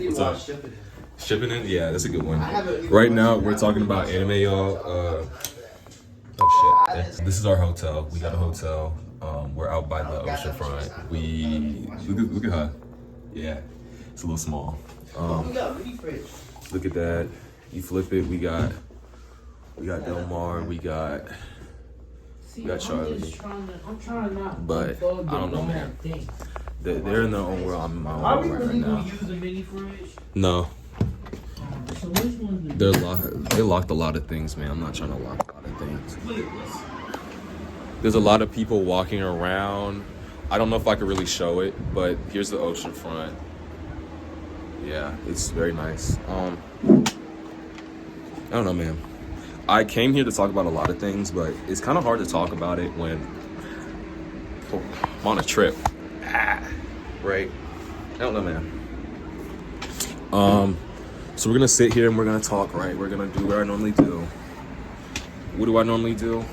What's up? Shipping in? Yeah, that's a good one. haven't- Right now, we're talking about anime, y'all. Oh shit! This is our hotel. We got a hotel. We're out by the ocean front. We look at her. Yeah, it's a little small. Look at that. You flip it. We got Delmar. We got Charlie. I'm trying not. But I don't know, man. They're in their own world. I'm in my Are own we world really right gonna now. use a mini fridge? No, So which one? they locked a lot of things, man. I'm not trying to lock a lot of things. There's a lot of people walking around. I don't know if I could really show it, but here's the ocean front. Yeah, it's very nice. I don't know, man. I came here to talk about a lot of things, but it's kind of hard to talk about it when I'm on a trip. Right? I don't know, man. So we're gonna sit here and we're gonna talk, right? We're gonna do what I normally do. What do I normally do?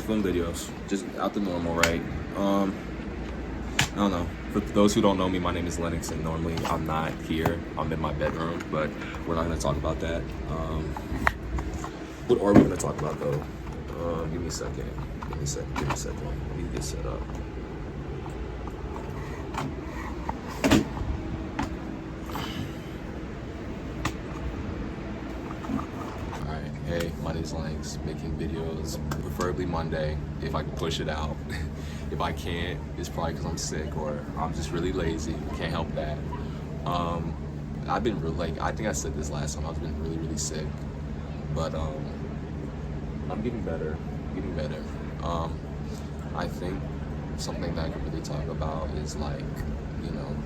Film videos, just out the normal, right? I don't know. For those who don't know me, my name is Lennox, and normally I'm not here. I'm in my bedroom, but we're not gonna talk about that. What are we gonna talk about though? Give me a second. Give me a second. I need to get set up. Hey, my name is Lennox, making videos, preferably Monday, if I can push it out. If I can't, it's probably because I'm sick or I'm just really lazy, can't help that. I've been I think I said this last time, I've been really sick, but I'm getting better. I think something that I can really talk about is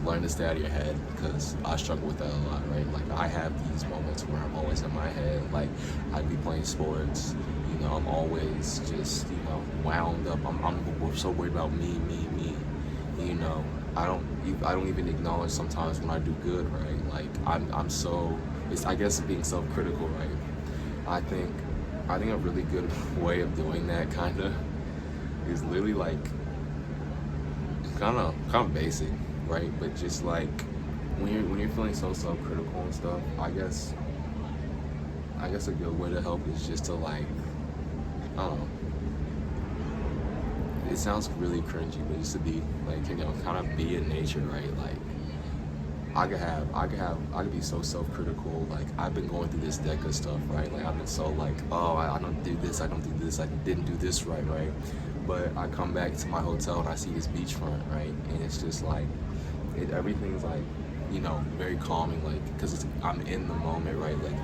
learn to stay out of your head, because I struggle with that a lot, right? Like, I have these moments where I'm always in my head. Like, I'd be playing sports, I'm always just, wound up. I'm so worried about me. I don't even acknowledge sometimes when I do good, right? Like, I'm so, it's, I guess, being self-critical, right? I think a really good way of doing that kinda is literally like kind of basic, right? But just like when you're feeling so self-critical and stuff, I guess a good way to help is just to I don't know. It sounds really cringy, but just to be kind of be in nature, right? Like, I could be so self-critical. Like, I've been going through this deck of stuff, right? Like, I've been so I don't do this, I didn't do this right? But I come back to my hotel and I see this beachfront, right? And it's just everything's very calming, because I'm in the moment, right? Like,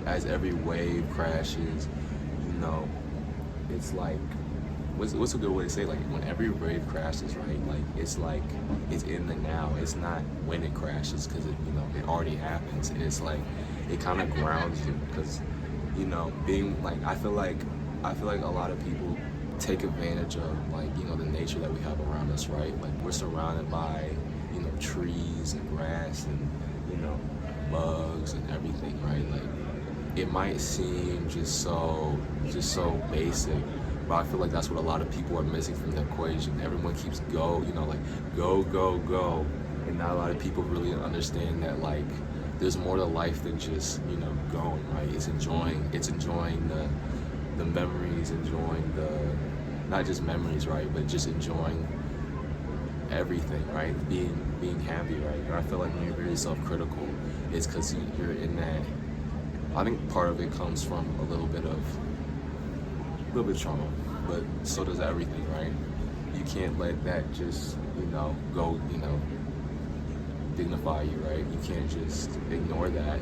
as every wave crashes, it's what's a good way to say, when every wave crashes, right? It's in the now. It's not when it crashes, because it already happens. And it's it kind of grounds you, because being I feel like a lot of people take advantage of the nature that we have around us, right? Like, we're surrounded by trees and grass and bugs and everything, right? Like, it might seem just so basic, but I feel like that's what a lot of people are missing from the equation. Everyone keeps go, go, and not a lot of people really understand that there's more to life than just going, right? It's enjoying the memories, enjoying not just memories, right, but just enjoying everything, right? Being happy, right? And I feel like when you're very self-critical, it's because you're in that. I think part of it comes from a little bit of trauma, but so does everything, right? You can't let that just go dignify you, right? You can't just ignore that.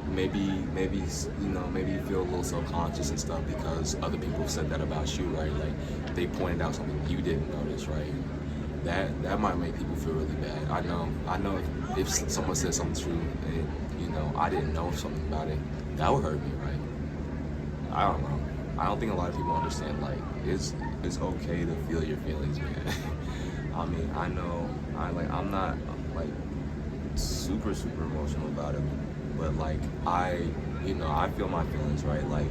Maybe you feel a little self-conscious and stuff because other people said that about you, right? Like, they pointed out something you didn't notice, right? That might make people feel really bad. I know if someone said something true and I didn't know something about it, that would hurt me, right? I don't know. I don't think a lot of people understand it's okay to feel your feelings, man. I mean, I know I'm not super emotional about it, but I feel my feelings, right? Like,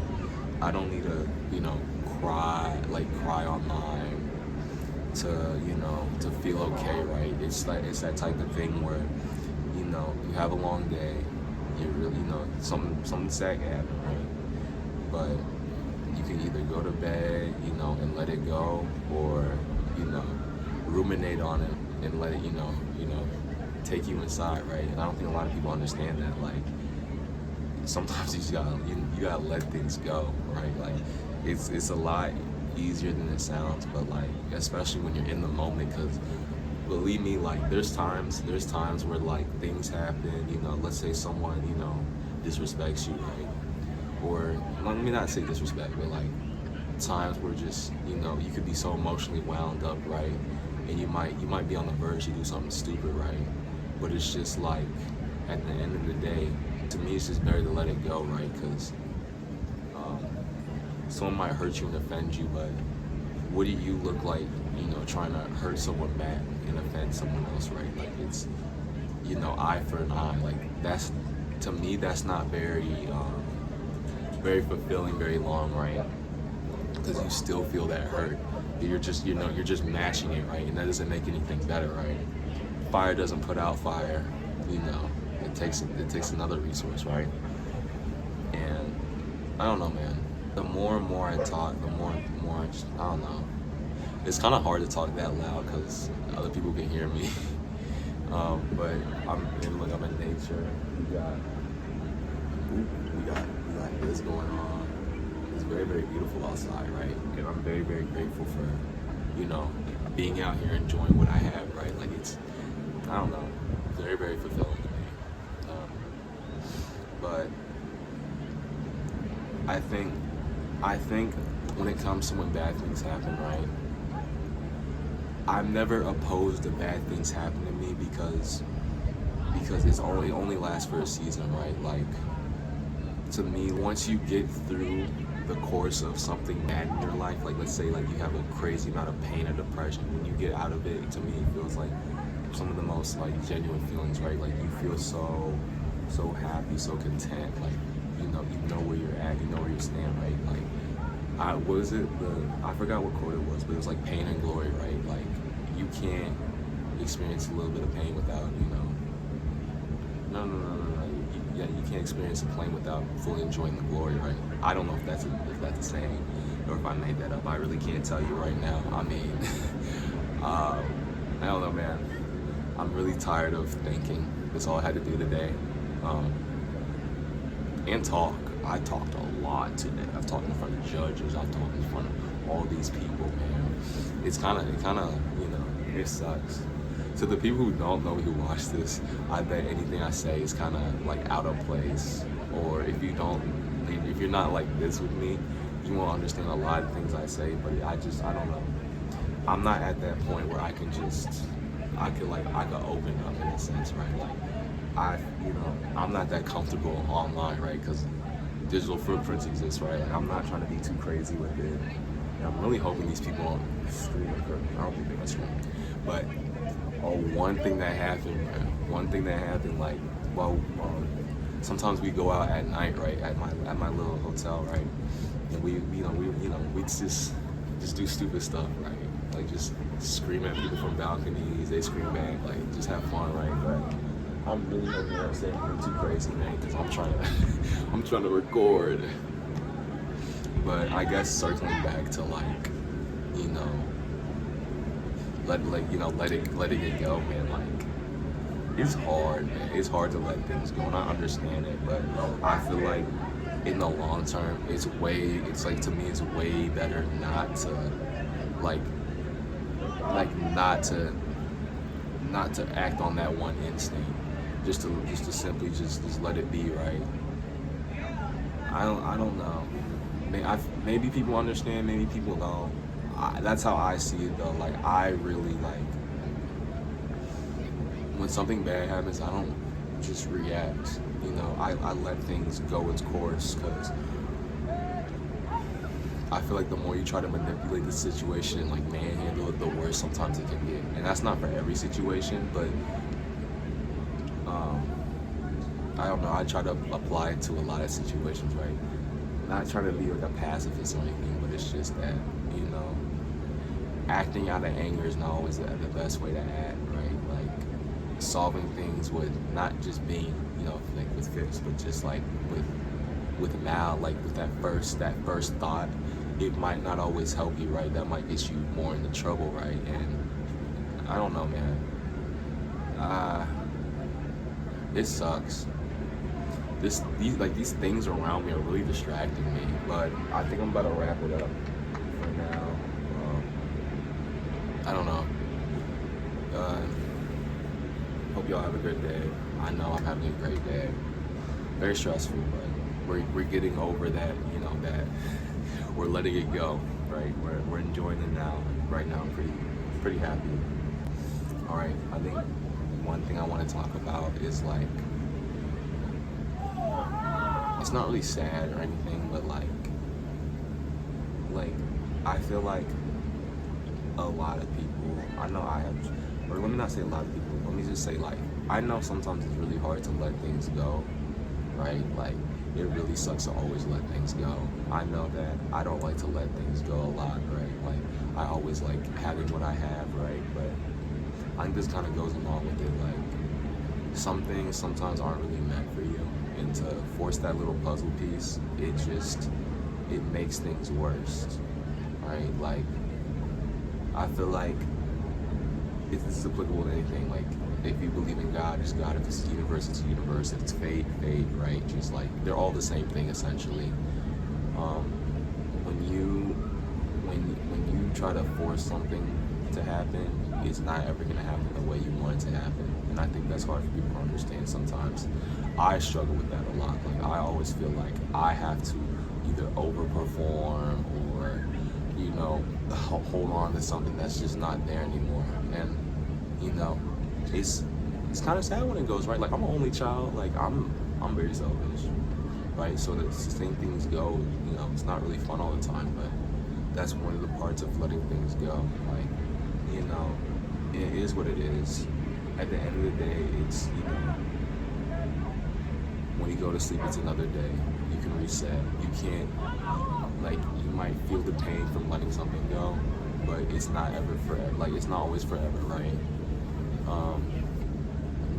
I don't need to cry online to feel okay, right? It's that type of thing where, you have a long day, you really, something sad can happen, right? But you can either go to bed, and let it go, or, ruminate on it and let it, take you inside, right? And I don't think a lot of people understand that. Like, sometimes you gotta let things go, right? Like, it's a lot easier than it sounds, but like, especially when you're in the moment, because believe me, like, there's times where like things happen, let's say someone, disrespects you, right? Or let me not say disrespect, but like times where just, you could be so emotionally wound up, right? And you might be on the verge to do something stupid, right? But it's just like, at the end of the day, to me, it's just better to let it go, right? Because someone might hurt you and offend you, but what do you look like, trying to hurt someone back and offend someone else, right? Like, it's, eye for an eye. Like, that's, to me, that's not very fulfilling, very long, right? Because you still feel that hurt. You're just, you're just matching it, right? And that doesn't make anything better, right? Fire doesn't put out fire, it takes another resource, right? And I don't know, man. The more and more I talk, the more I don't know. It's kind of hard to talk that loud because other people can hear me. But I'm in nature. We got this going on. It's very, very beautiful outside, right? And I'm very, very grateful for, being out here enjoying what I have, right? Like, it's, I don't know, very, very fulfilling to me. But I think when it comes to when bad things happen, right? I'm never opposed to bad things happening to me because it only lasts for a season, right? Like, to me, once you get through the course of something bad in your life, like, let's say like you have a crazy amount of pain or depression, when you get out of it, to me, it feels like some of the most like genuine feelings, right? Like, you feel so happy, so content, like, you know where you're at, you know where you stand, right? Like, I forgot what quote it was, but it was like pain and glory, right? Like, you can't experience a little bit of pain without, no. You can't experience the pain without fully enjoying the glory, right? I don't know if that's a saying or if I made that up. I really can't tell you right now. I mean, I don't know, man. I'm really tired of thinking. That's all I had to do today. And talk. I talked a lot today. I've talked in front of judges. I've talked in front of all these people, man. It kind of, it sucks. To the people who don't know, who watch this, I bet anything I say is kind of like out of place. Or if you're not like this with me, you won't understand a lot of things I say. But I don't know. I'm not at that point where I could open up in a sense, right? Like, I'm not that comfortable online, right? Because digital footprints exist, right? Like, I'm not trying to be too crazy with it. And I'm really hoping these people don't stream. I don't think they're gonna stream. But one thing that happened, like, sometimes we go out at night, right? At my little hotel, right? And we just do stupid stuff, right? Like, just scream at people from balconies. They scream back, like, just have fun, right? But I'm really hoping I'm saying anything too crazy, man, because I'm trying to record. But I guess circling back to, like, let it go, man. Like, it's hard, man. It's hard to let things go, and I understand it. But I feel like in the long term, it's like, to me, it's way better not to act on that one instinct. Just to simply just let it be, right? I don't know. Maybe people understand, maybe people don't. That's how I see it, though. Like, I really, like, when something bad happens, I don't just react. I let things go its course, because I feel like the more you try to manipulate the situation and, like, manhandle it, the worse sometimes it can get. And that's not for every situation, but I don't know. I try to apply it to a lot of situations, right? Not trying to be like a pacifist or anything, but it's just that, acting out of anger is not always the best way to act, right? Like solving things with not just being, you know, like with fists, but just like with like with that first thought, it might not always help you, right? That might get you more into trouble, right? And I don't know, man. It sucks. These things around me are really distracting me. But I think I'm about to wrap it up for now. I don't know. Hope y'all have a good day. I know I'm having a great day. Very stressful, but we're getting over that. You know that we're letting it go, right? We're enjoying it now. Right now, I'm pretty happy. All right. I think one thing I want to talk about is like, it's not really sad or anything, but like I feel like a lot of people, I know I have, or let me not say a lot of people, let me just say like, I know sometimes it's really hard to let things go, right? Like, it really sucks to always let things go. I know that I don't like to let things go a lot, right? Like, I always like having what I have, right? But I think this kind of goes along with it, like, some things sometimes aren't really meant for you, and to force that little puzzle piece, it makes things worse, right? Like, I feel like if this is applicable to anything, like if you believe in God, it's God. If it's universe, it's universe. If it's fate, right? Just like they're all the same thing essentially. When you try to force something to happen, it's not ever gonna happen the way you want it to happen. And I think that's hard for people to understand sometimes. I struggle with that a lot. Like I always feel like I have to either overperform or, you know, hold on to something that's just not there anymore. And you know, it's kind of sad when it goes right. Like I'm an only child. Like I'm very selfish, right? So to seeing things go, you know, it's not really fun all the time. But that's one of the parts of letting things go. Like, you know, it is what it is. At the end of the day, it's, you know, when you go to sleep, it's another day. You can reset. You can't, like, you might feel the pain from letting something go, but it's not ever forever. Like, it's not always forever, right?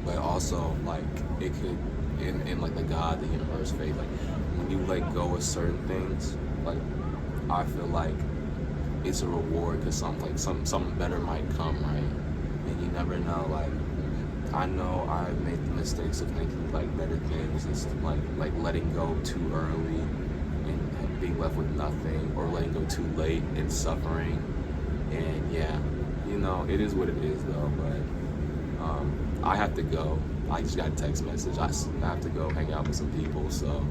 But also, like, it could, in like the God, the universe, faith, like, when you let go of certain things, like, I feel like it's a reward because something better might come, right? And you never know. Like, I know I've made the mistakes of thinking like better things. It's like letting go too early and being left with nothing, or letting go too late and suffering. And yeah, you know, it is what it is though. But I have to go. I just got a text message. I have to go hang out with some people, so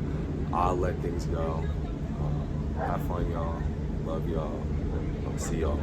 I'll let things go. Have fun, y'all. Love y'all. See y'all.